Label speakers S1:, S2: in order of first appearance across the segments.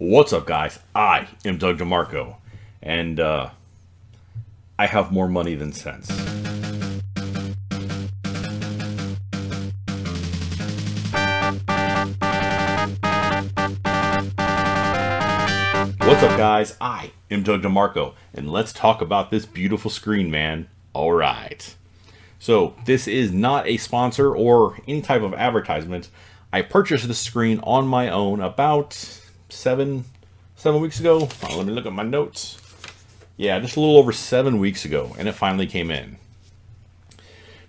S1: What's up, guys? I am Doug DeMarco, and I have more money than sense. What's up, guys? I am Doug DeMarco, and let's talk about this beautiful screen, man. Alright. So, this is not a sponsor or any type of advertisement. I purchased this screen on my own about seven weeks ago. Let me look at my notes. Yeah, just a little over 7 weeks ago, and it finally came in.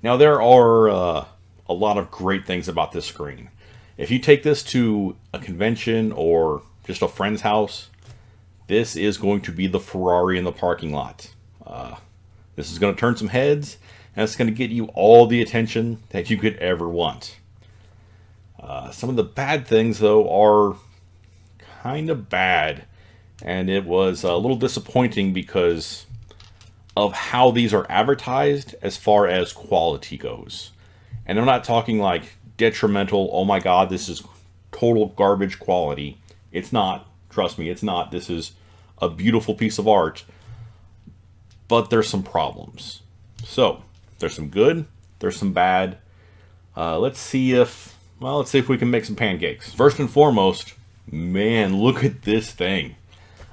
S1: Now, there are a lot of great things about this screen. If you take this to a convention or just a friend's house, this is going to be the Ferrari in the parking lot. This is going to turn some heads, and it's going to get you all the attention that you could ever want. Some of the bad things, though, are kind of bad, and it was a little disappointing because of how these are advertised as far as quality goes. And I'm not talking like detrimental, oh my god, this is total garbage quality. It's not. Trust me, it's not. This is a beautiful piece of art, but there's some problems. So, there's some good, there's some bad. Let's see if we can make some pancakes. First and foremost, man, look at this thing.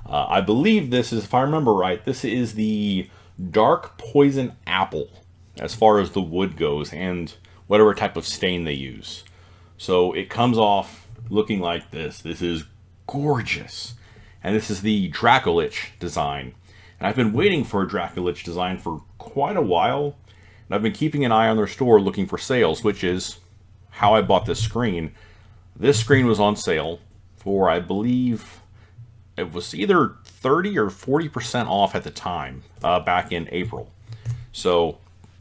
S1: I believe this is, if I remember right, this is the dark poison apple as far as the wood goes and whatever type of stain they use. So it comes off looking like this. This is gorgeous. And this is the Dracolich design. And I've been waiting for a Dracolich design for quite a while. And I've been keeping an eye on their store looking for sales, which is how I bought this screen. This screen was on sale for, I believe, it was either 30 or 40% off at the time, back in April. So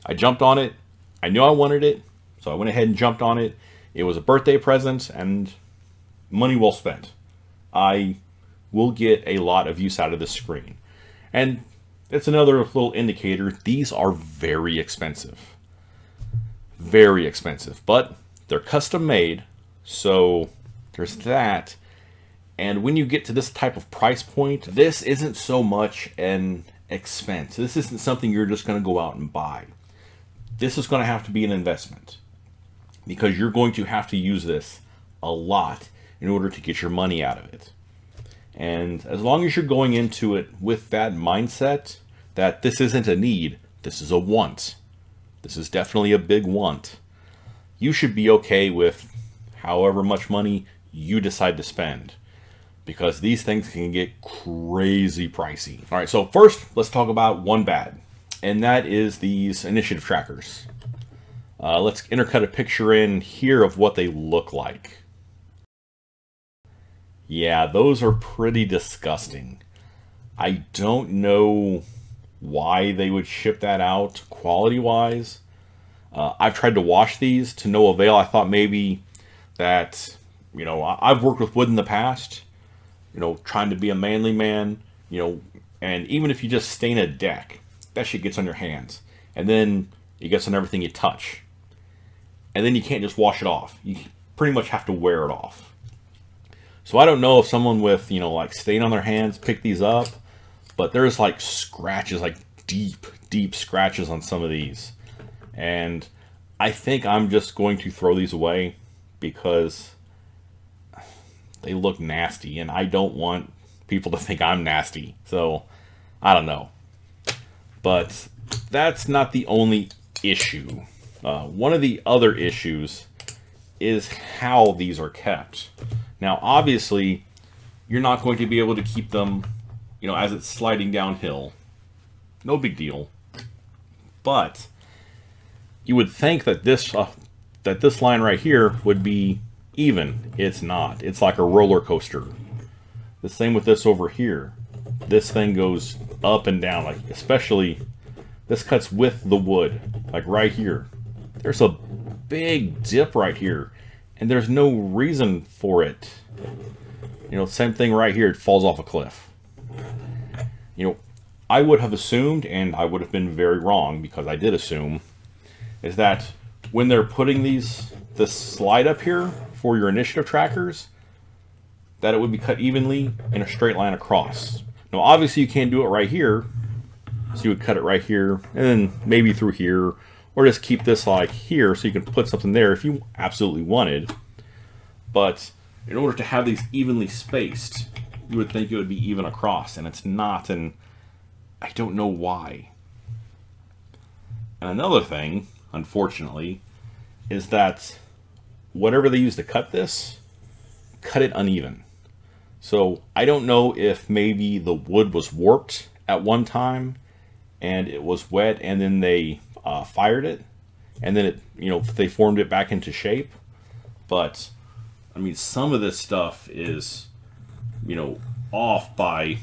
S1: I jumped on it. I knew I wanted it, so I went ahead and jumped on it. It was a birthday present and money well spent. I will get a lot of use out of this screen. And it's another little indicator. These are very expensive. Very expensive. But they're custom made, so there's that. And when you get to this type of price point, this isn't so much an expense. This isn't something you're just going to go out and buy. This is going to have to be an investment, because you're going to have to use this a lot in order to get your money out of it. And as long as you're going into it with that mindset that this isn't a need, this is a want. This is definitely a big want. You should be okay with however much money you decide to spend, because these things can get crazy pricey. All right, so first, let's talk about one bad, and that is these initiative trackers. Let's intercut a picture in here of what they look like. Yeah, those are pretty disgusting. I don't know why they would ship that out quality-wise. I've tried to wash these to no avail. I thought maybe that, you know, I've worked with wood in the past, you know, trying to be a manly man, you know, and even if you just stain a deck, that shit gets on your hands. And then it gets on everything you touch. And then you can't just wash it off. You pretty much have to wear it off. So I don't know if someone with, you know, like stain on their hands picked these up, but there's like scratches, like deep scratches on some of these. And I think I'm just going to throw these away because they look nasty, and I don't want people to think I'm nasty. So, I don't know. But that's not the only issue. One of the other issues is how these are kept. Now, obviously, you're not going to be able to keep them, you know, as it's sliding downhill. No big deal. But you would think that this line right here would be even. It's not. It's like a roller coaster. The same with this over here. This thing goes up and down, like especially this cuts with the wood, like right here. There's a big dip right here, and there's no reason for it. You know, same thing right here. It falls off a cliff. You know, I would have assumed, and I would have been very wrong because I did assume, is that when they're putting this slide up here for your initiative trackers, that it would be cut evenly in a straight line across. Now obviously you can't do it right here, so you would cut it right here and then maybe through here, or just keep this like here so you can put something there if you absolutely wanted. But in order to have these evenly spaced, you would think it would be even across, and it's not, and I don't know why. And another thing, unfortunately, is that whatever they use to cut this, cut it uneven. So I don't know if maybe the wood was warped at one time and it was wet and then they fired it and then it, you know, they formed it back into shape. But I mean, some of this stuff is, you know, off by,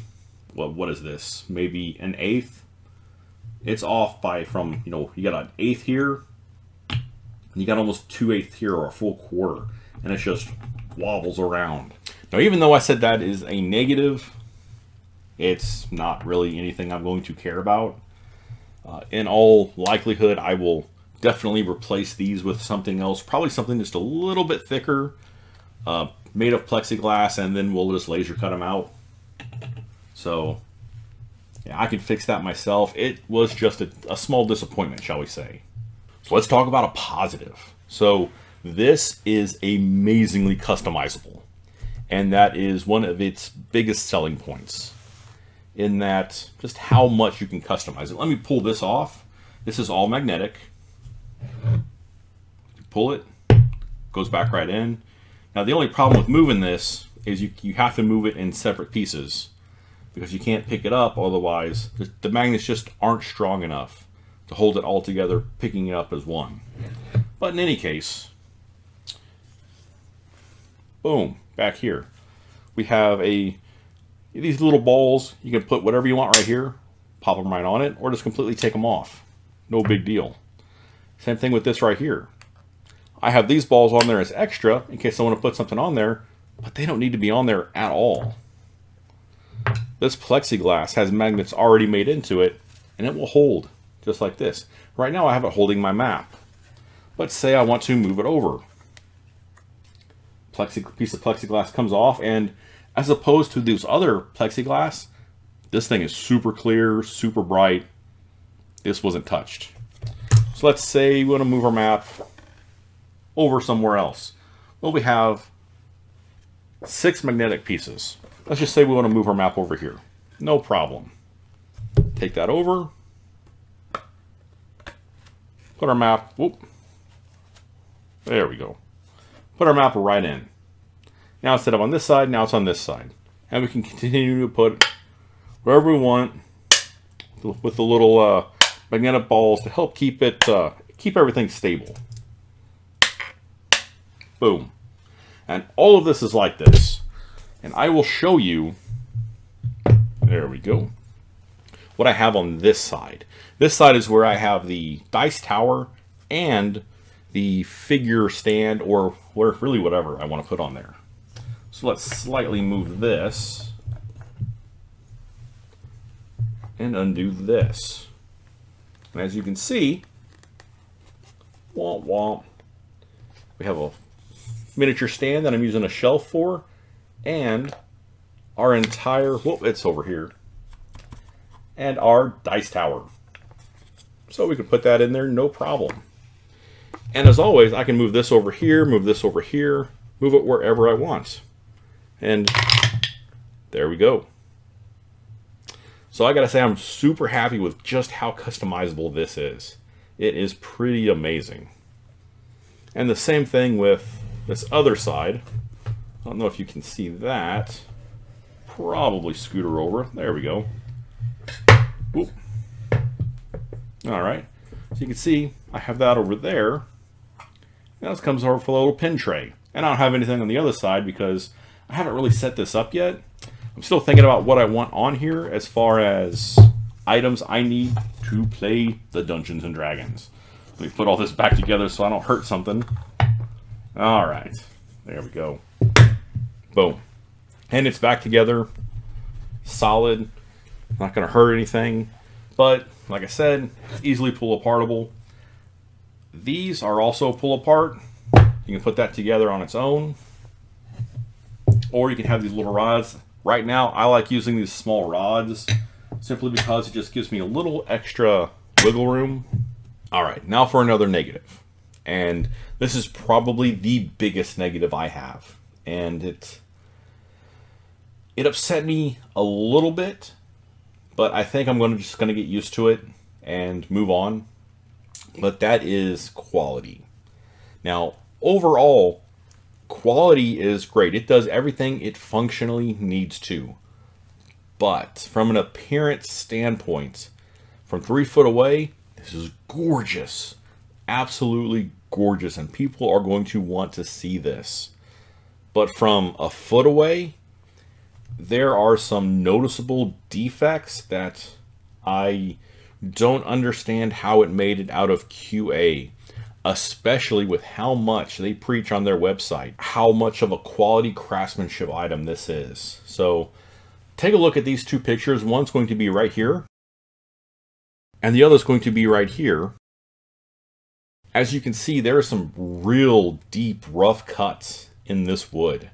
S1: well, what is this? Maybe an eighth. It's off by from, you know, you got an eighth here, and you got almost 2/8 here, or a full quarter, and it just wobbles around. Now, even though I said that is a negative, it's not really anything I'm going to care about. In all likelihood, I will definitely replace these with something else, probably something just a little bit thicker, made of plexiglass, and then we'll just laser cut them out. So yeah, I can fix that myself. It was just a small disappointment, shall we say. So let's talk about a positive. So this is amazingly customizable, and that is one of its biggest selling points, in that just how much you can customize it. Let me pull this off. This is all magnetic. You pull it, goes back right in. Now the only problem with moving this is you have to move it in separate pieces, because you can't pick it up, otherwise the magnets just aren't strong enough to hold it all together, picking it up as one. But in any case, boom, back here we have these little balls. You can put whatever you want right here, pop them right on it, or just completely take them off. No big deal. Same thing with this right here. I have these balls on there as extra in case I want to put something on there, but they don't need to be on there at all. This plexiglass has magnets already made into it, and it will hold just like this. Right now I have it holding my map. Let's say I want to move it over. Piece of plexiglass comes off, and as opposed to those other plexiglass, this thing is super clear, super bright. This wasn't touched. So let's say we want to move our map over somewhere else. Well, we have 6 magnetic pieces. Let's just say we want to move our map over here. No problem. Take that over. Put our map, whoop. There we go. Put our map right in. Now instead of on this side, now it's on this side. And we can continue to put wherever we want with the little magnetic balls to help keep it, keep everything stable. Boom. And all of this is like this. And I will show you, there we go, what I have on this side. This side is where I have the dice tower and the figure stand, or really whatever I want to put on there. So let's slightly move this and undo this. And as you can see, womp womp, we have a miniature stand that I'm using a shelf for, and our entire, whoop, it's over here, and our dice tower. So we can put that in there, no problem. And as always, I can move this over here, move this over here, move it wherever I want. And there we go. So I gotta say, I'm super happy with just how customizable this is. It is pretty amazing. And the same thing with this other side. I don't know if you can see that. Probably scooter over. There we go. Oop. All right. So you can see I have that over there. Now this comes over for a little pin tray. And I don't have anything on the other side because I haven't really set this up yet. I'm still thinking about what I want on here as far as items I need to play the Dungeons and Dragons. Let me put all this back together so I don't hurt something. All right. There we go. Boom. And it's back together. Solid. Not going to hurt anything. But, like I said, it's easily pull apartable. These are also pull apart. You can put that together on its own. or you can have these little rods. Right now, I like using these small rods simply because it just gives me a little extra wiggle room. All right, now for another negative. And this is probably the biggest negative I have. And it upset me a little bit, but I think I'm just gonna get used to it and move on. But that is quality. Now, overall, quality is great. It does everything it functionally needs to. But from an appearance standpoint, from 3 foot away, this is gorgeous. Absolutely gorgeous. And people are going to want to see this. But from a foot away, there are some noticeable defects that I don't understand how it made it out of QA. Especially with how much they preach on their website, how much of a quality craftsmanship item this is. So take a look at these 2 pictures. One's going to be right here, and the other's going to be right here. As you can see, there are some real deep, rough cuts in this wood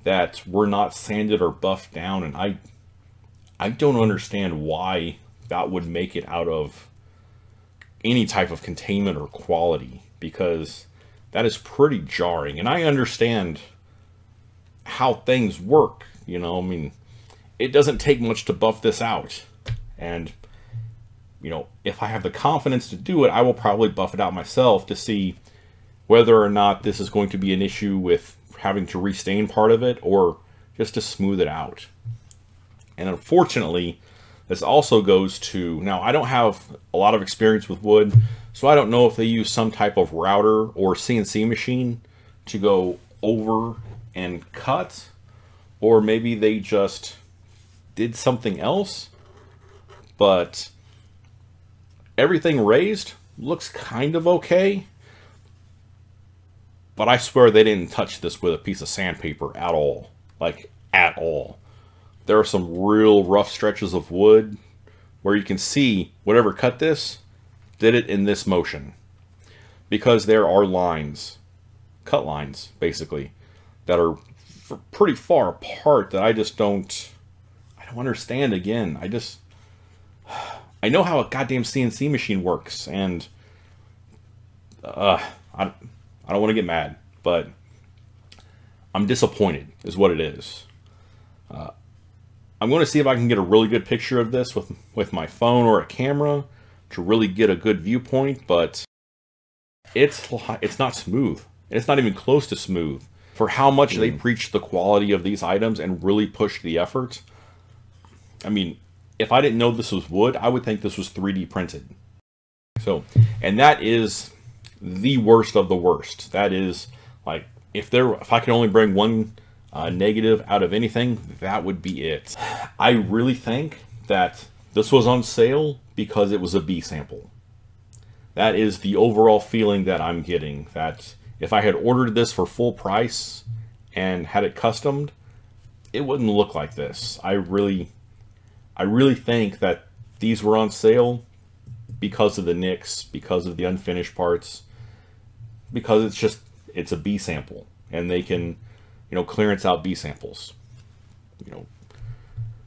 S1: that were not sanded or buffed down, and I don't understand why that would make it out of any type of containment or quality, because that is pretty jarring. And I understand how things work, you know. I mean, it doesn't take much to buff this out, and you know, if I have the confidence to do it, I will probably buff it out myself to see whether or not this is going to be an issue with having to restain part of it or just to smooth it out. And unfortunately, this also goes to, now I don't have a lot of experience with wood, so I don't know if they use some type of router or CNC machine to go over and cut, or maybe they just did something else. But everything raised looks kind of okay. But I swear they didn't touch this with a piece of sandpaper at all. Like, at all. There are some real rough stretches of wood where you can see whatever cut this did it in this motion, because there are lines, cut lines basically, that are pretty far apart that I don't understand. Again, I know how a goddamn CNC machine works, and I don't want to get mad, but I'm disappointed is what it is. I'm going to see if I can get a really good picture of this with my phone or a camera to really get a good viewpoint, but it's not smooth. It's not even close to smooth. For how much they preach the quality of these items and really push the effort. I mean, if I didn't know this was wood, I would think this was 3D printed. So, and that is the worst of the worst. That is, like, if I could only bring one negative out of anything, that would be it. I really think that this was on sale because it was a B sample. That is the overall feeling that I'm getting. That if I had ordered this for full price and had it customed, it wouldn't look like this. I really think that these were on sale because of the nicks, because of the unfinished parts, because it's a B sample, and they can, you know, clearance out B samples. You know,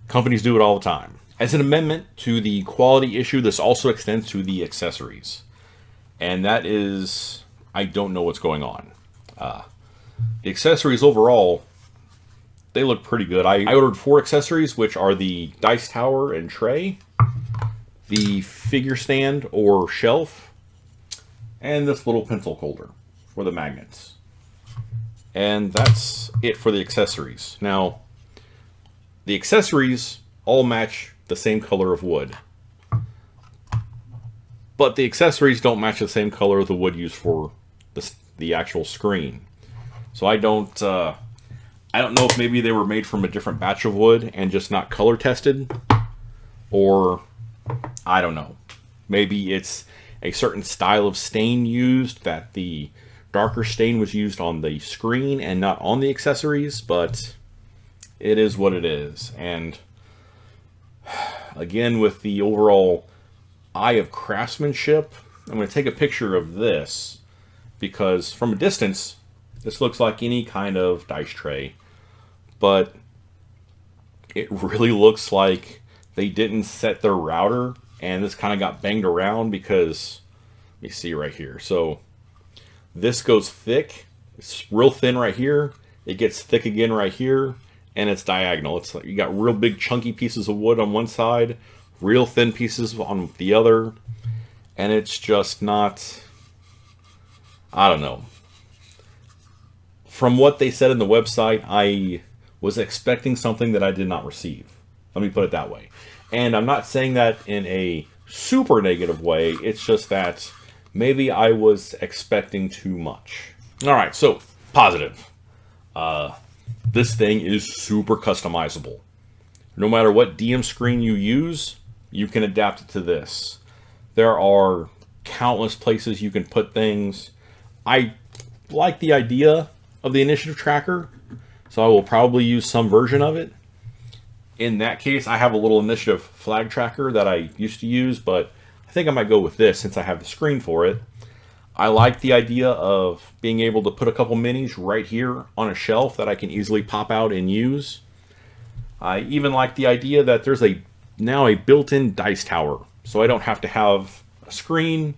S1: companies do it all the time. As an amendment to the quality issue, this also extends to the accessories. And that is, I don't know what's going on. The accessories overall, they look pretty good. I ordered 4 accessories, which are the dice tower and tray, the figure stand or shelf, and this little pencil holder for the magnets. And that's it for the accessories. Now, the accessories all match the same color of wood, but the accessories don't match the same color of the wood used for the actual screen. So I don't know if maybe they were made from a different batch of wood and just not color tested, or I don't know. Maybe it's a certain style of stain used, that the darker stain was used on the screen and not on the accessories, but it is what it is. And again, with the overall eye of craftsmanship, I'm going to take a picture of this, because from a distance, this looks like any kind of dice tray. but it really looks like they didn't set their router, and this kind of got banged around because, let me see right here. So this goes thick, it's real thin right here, it gets thick again right here, and it's diagonal. It's like you got real big chunky pieces of wood on one side, real thin pieces on the other, and it's just not, I don't know. From what they said in the website, I was expecting something that I did not receive. Let me put it that way. And I'm not saying that in a super negative way. It's just that maybe I was expecting too much. All right, so positive. This thing is super customizable. No matter what DM screen you use, you can adapt it to this. There are countless places you can put things. I like the idea of the initiative tracker, so I will probably use some version of it. In that case, I have a little initiative flag tracker that I used to use, but I think I might go with this since I have the screen for it. I like the idea of being able to put a couple minis right here on a shelf that I can easily pop out and use. I even like the idea that there's now a built-in dice tower, so I don't have to have a screen,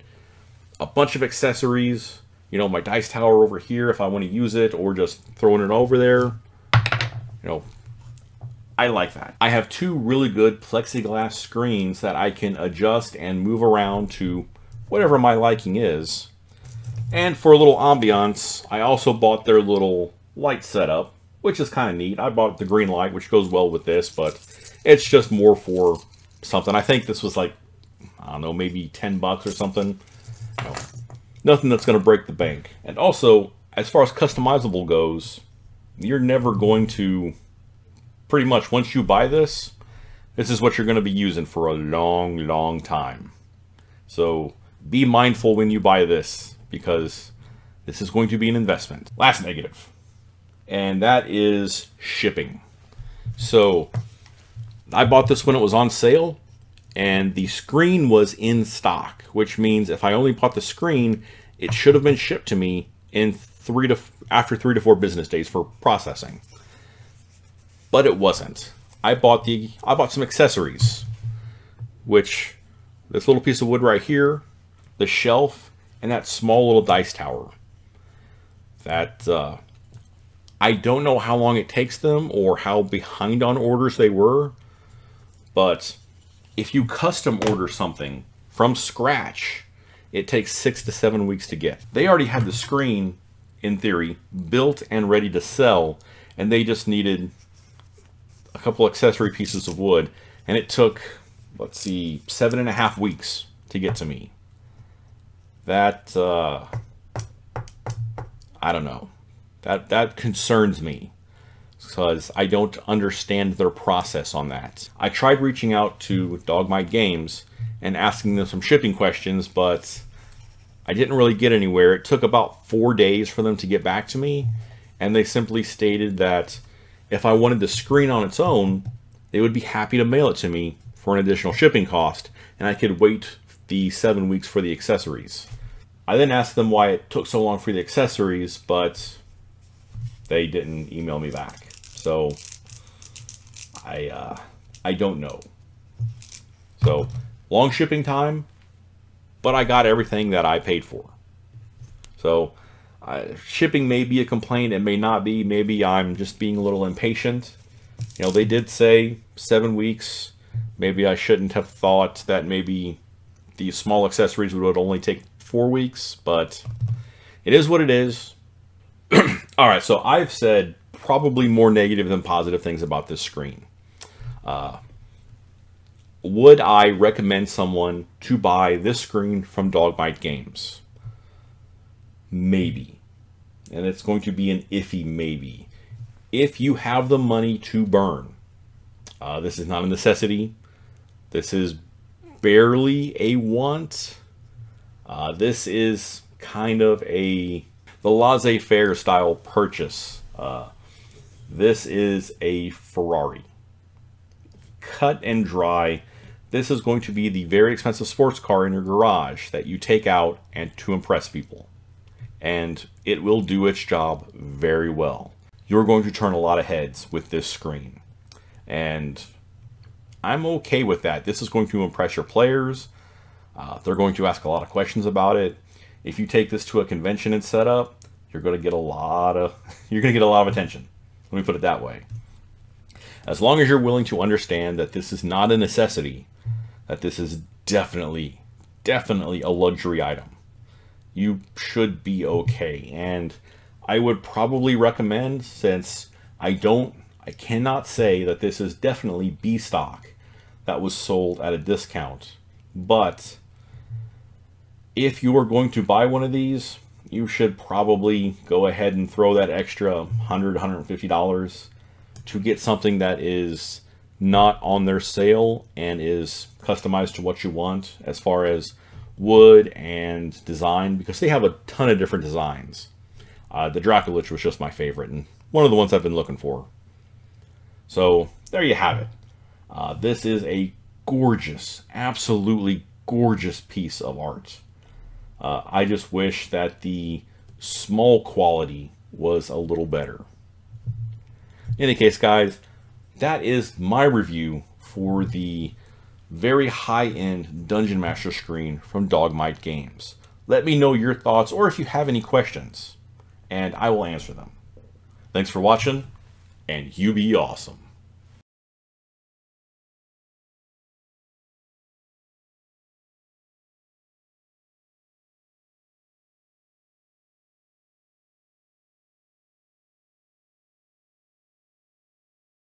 S1: a bunch of accessories, you know, my dice tower over here if I want to use it, or just throwing it over there. You know, I like that. I have two really good plexiglass screens that I can adjust and move around to whatever my liking is. And for a little ambiance, I also bought their little light setup, which is kind of neat. I bought the green light, which goes well with this, but it's just more for something. I think this was like, I don't know, maybe 10 bucks or something. You know, nothing that's going to break the bank. And also, as far as customizable goes, you're never going to, pretty much once you buy this, this is what you're going to be using for a long, long time. So be mindful when you buy this, because this is going to be an investment. Last negative, and that is shipping. So I bought this when it was on sale, and the screen was in stock, which means if I only bought the screen, it should have been shipped to me in after 3 to 4 business days for processing. But it wasn't. I bought some accessories, which this little piece of wood right here, the shelf, and that small little dice tower. That I don't know how long it takes them or how behind on orders they were, but if you custom order something from scratch, it takes 6 to 7 weeks to get. They already had the screen, in theory, built and ready to sell, and they just needed a couple accessory pieces of wood, and it took, let's see, 7.5 weeks to get to me. That, I don't know. That concerns me, because I don't understand their process on that. I tried reaching out to Dogmite Games and asking them some shipping questions, but I didn't really get anywhere. It took about 4 days for them to get back to me, and they simply stated that if I wanted the screen on its own, they would be happy to mail it to me for an additional shipping cost, and I could wait the 7 weeks for the accessories. I then asked them why it took so long for the accessories, but they didn't email me back. So I don't know. So long shipping time, but I got everything that I paid for. So shipping may be a complaint, it may not be. Maybe I'm just being a little impatient. You know, they did say 7 weeks. Maybe I shouldn't have thought that maybe these small accessories would only take 4 weeks, but it is what it is. All right, so I've said probably more negative than positive things about this screen. Would I recommend someone to buy this screen from Dogmite Games? Maybe. And it's going to be an iffy maybe. If you have the money to burn. This is not a necessity. This is barely a want. This is kind of the laissez-faire style purchase. This is a Ferrari. Cut and dry. This is going to be the very expensive sports car in your garage that you take out and to impress people. And it will do its job very well. you're going to turn a lot of heads with this screen. And I'm okay with that. This is going to impress your players. They're going to ask a lot of questions about it. If you take this to a convention and set up, you're going to get a lot of attention. Let me put it that way. As long as you're willing to understand that this is not a necessity, that this is definitely a luxury item, you should be okay. And I would probably recommend, since I cannot say that this is definitely B stock that was sold at a discount, but if you are going to buy one of these, you should probably go ahead and throw that extra $100, $150 to get something that is not on their sale and is customized to what you want as far as wood and design, because they have a ton of different designs. The Draculich was just my favorite and one of the ones I've been looking for. So there you have it. This is a gorgeous, absolutely gorgeous piece of art. I just wish that the small quality was a little better. In any case, guys, that is my review for the very high-end Dungeon Master screen from Dogmite Games. Let me know your thoughts, or if you have any questions, and I will answer them. Thanks for watching, and you be awesome.